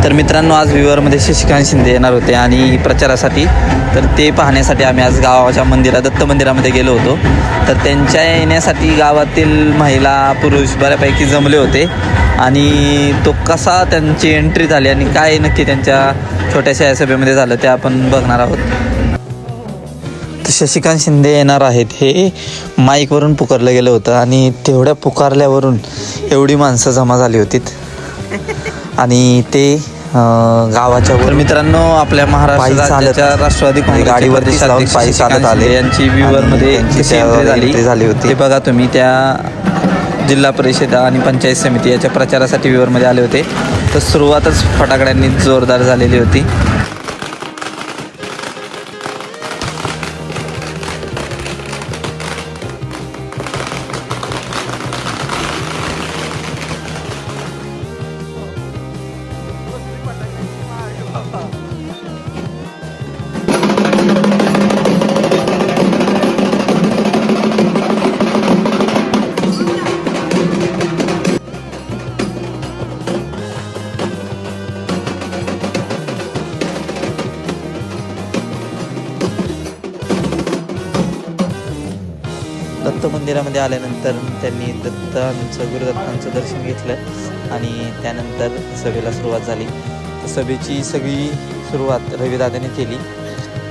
तर मित्रांनो, आज विवरमध्ये शशिकांत शिंदे येणार होते आणि प्रचारासाठी, तर ते पाहण्यासाठी आम्ही आज गावाच्या दत्त मंदिरामध्ये गेलो होतो. तर त्यांच्या येण्यासाठी गावातील महिला पुरुष बऱ्यापैकी जमले होते आणि तो कसा त्यांची एंट्री झाली आणि काय नक्की त्यांच्या छोट्याशा सभेमध्ये झालं ते आपण बघणार आहोत. तर शशिकांत शिंदे येणार आहेत हे माईकवरून पुकारलं गेलं होतं आणि तेवढ्या पुकारल्यावरून एवढी माणसं जमा झाली होती आणि ते गावाच्या वर. मित्रांनो, आपल्या महाराष्ट्राच्या राष्ट्रवादी काँग्रेस गाडीवरती पायी चालत आले यांची विवरमध्ये एंट्री झाली होती. हे बघा तुम्ही, त्या जिल्हा परिषद आणि पंचायत समिती याच्या प्रचारासाठी विवरमध्ये आले होते. तर सुरुवातच फटाकड्यांनी जोरदार झालेली होती. दत्त मंदिरामध्ये आल्यानंतर त्यांनी गुरुदत्तांचं दर्शन घेतलं आणि त्यानंतर सभेला सुरुवात झाली. सभेची सगळी सुरुवात रविदादाने केली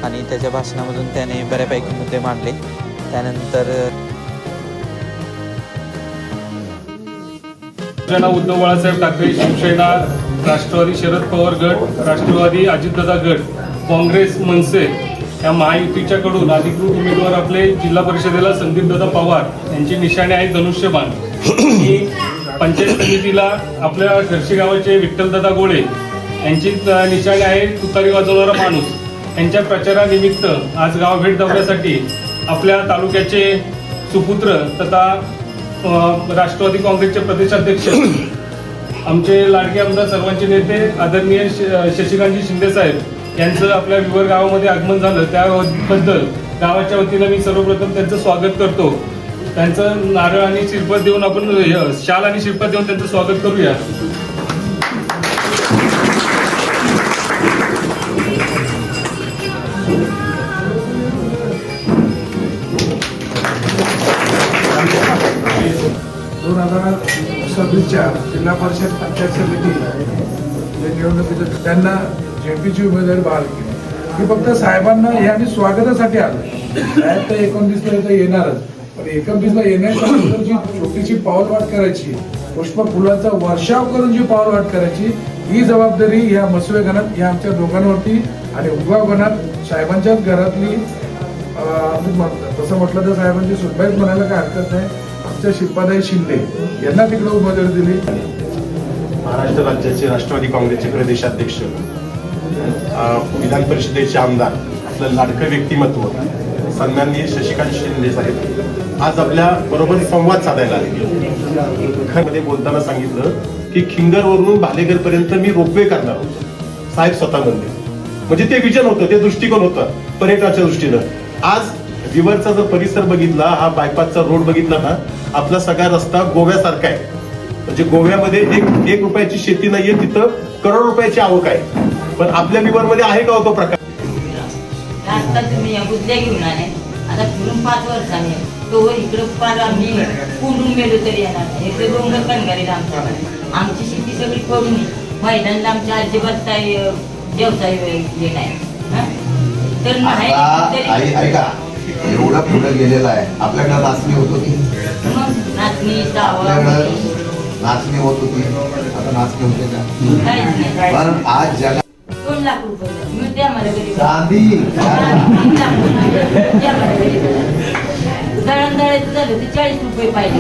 आणि त्याच्या भाषणामधून त्याने बऱ्यापैकी मुद्दे मांडले. त्यानंतर शिवसेना उद्धव बाळासाहेब ठाकरे, शिवसेना, राष्ट्रवादी शरद पवार गट, राष्ट्रवादी अजितदादा गट, काँग्रेस, मनसे या महायुतीच्याकडून अधिकृत उमेदवार आपले जिल्हा परिषदेला संदीपदादा पवार यांची निशाणे आहे धनुष्यबाण. आणि पंचायत समितीला आपल्या खर्शी गावाचे विठ्ठलदादा गोळे यांची निशाणे आहे तुतारी वाजवणारा माणूस. यांच्या प्रचारानिमित्त आज गाव भेट दौऱ्यासाठी आपल्या तालुक्याचे सुपुत्र तथा राष्ट्रवादी काँग्रेसचे प्रदेशाध्यक्ष आमचे लाडके आमदार सर्वांचे नेते आदरणीय शशिकांतजी शिंदे साहेब यांचं आपल्या विवर गावामध्ये आगमन झालं. त्याबद्दल गावाच्या वतीनं मी सर्वप्रथम त्यांचं स्वागत करतो. त्यांचं नारळ आणि श्रीफळ देऊन आपण शाल आणि श्रीफळ देऊन त्यांचं स्वागत करूया. जिल्हा परिषद पंचायत समिती निवडणुकीचं त्यांना जेपीची उमेदवारी बहाल केली. मी फक्त साहेबांना हे आम्ही स्वागतासाठी आलो. साहेब तर 29ला इथं येणारच, पण 29ला येण्याच्या जी छोटीशी पावलवाट करायची, पुष्प फुलाचा वर्षाव करून जी पावलवाट करायची, ही जबाबदारी ह्या मसवे गणात या आमच्या दोघांवरती आणि उगाव गणात साहेबांच्याच घरातली तसं म्हटलं तर साहेबांची सुनबाईच म्हणायला काय हरकत नाही. आमच्या शिल्पाताई शिंदे यांना तिकडे उमेदवारी दिली. महाराष्ट्र राज्याचे राष्ट्रवादी काँग्रेसचे प्रदेशाध्यक्ष, विधान परिषदेचे आमदार, आपलं लाडकं व्यक्तिमत्व सन्माननीय शशिकांत शिंदे साहेब आज आपल्या बरोबर संवाद साधायला आले. मध्ये बोलताना सांगितलं की खिंगरवरून भालेकर पर्यंत मी रोपवे करणार होतो. साहेब स्वतः म्हणजे ते विजन होतं, ते दृष्टिकोन होतं पर्यटनाच्या दृष्टीनं. आज विवरचा जर परिसर बघितला, हा बायपासचा रोड बघितला ना, आपला सगळा रस्ता गोव्यासारखा आहे. म्हणजे गोव्यामध्ये एक रुपयाची शेती नाहीये, तिथं करोड रुपयाची आवक आहे. पण आपल्या विवरमध्ये आहे का होतो प्रकार? आता तुम्ही बुद्ध्या घेऊन आले, आता फिरून 5 वर्षांनी तो इकडं पार आम्ही कुंडून गेलो तरी येणार नाही. इकडे डोंगर कणगारीला आमची शेती सगळी करून महिलांना आमच्या अजिबात काही व्यवसाय हे नाही. तर नाही ऐका, एवढा पुढे गेलेला आहे. आपल्याकडे नाचणी होत होती, नाचणी नाचणी होत होती, आता नाचणी होते का? पण आज जगात 2 लाख रुपये चांदी दळण दळायचं झालं तर 40 रुपये पाहिजे.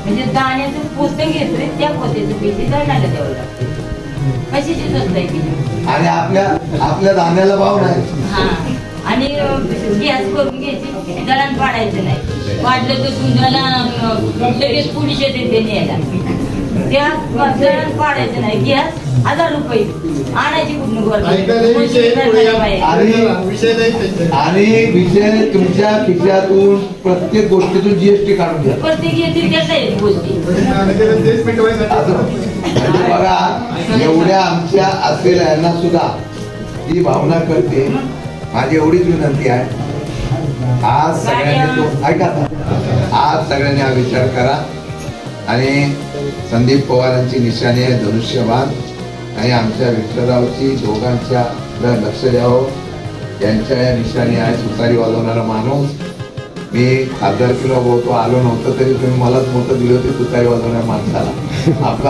म्हणजे दाण्याचं पोतं घेतले, त्या पोत्याचं पैसे दळणाला द्यावं लागते. कशाची स्वस्त आहे आणि आपल्या धान्याला भाव नाही. हा, आणि गॅस करून घ्यायची, दळण पाडायचं नाही. वाढलं तर तुझ्याला लगेच पोलीस येते न्यायला. त्या दळण पाडायचं नाही. गॅस 1000 रुपये आणायची कुठून आणि विषय तुमच्या खिशातून प्रत्येक गोष्टीतून जीएसटी काढून घ्या. प्रत्येक येतील त्याचा गोष्टी बघा, एवढ्या आमच्या असलेल्या यांना सुद्धा ही भावना करते. माझी एवढीच विनंती आहे, आज सगळ्यांनी तो ऐका, आज सगळ्यांनी हा विचार करा आणि संदीप पवारांची निशाणी आहे धनुष्यबाण आणि आमच्या विठ्ठलरावची दोघांच्या लक्ष द्यावं. त्यांच्या या निशाणी आहे सुतारी वाजवणारा माणूस. मी खासदार किलो बोलतो आलो नव्हतं तरी तुम्ही मलाच मोठं दिलं होते तुतारी वाजवणाऱ्या माणसाला. आपला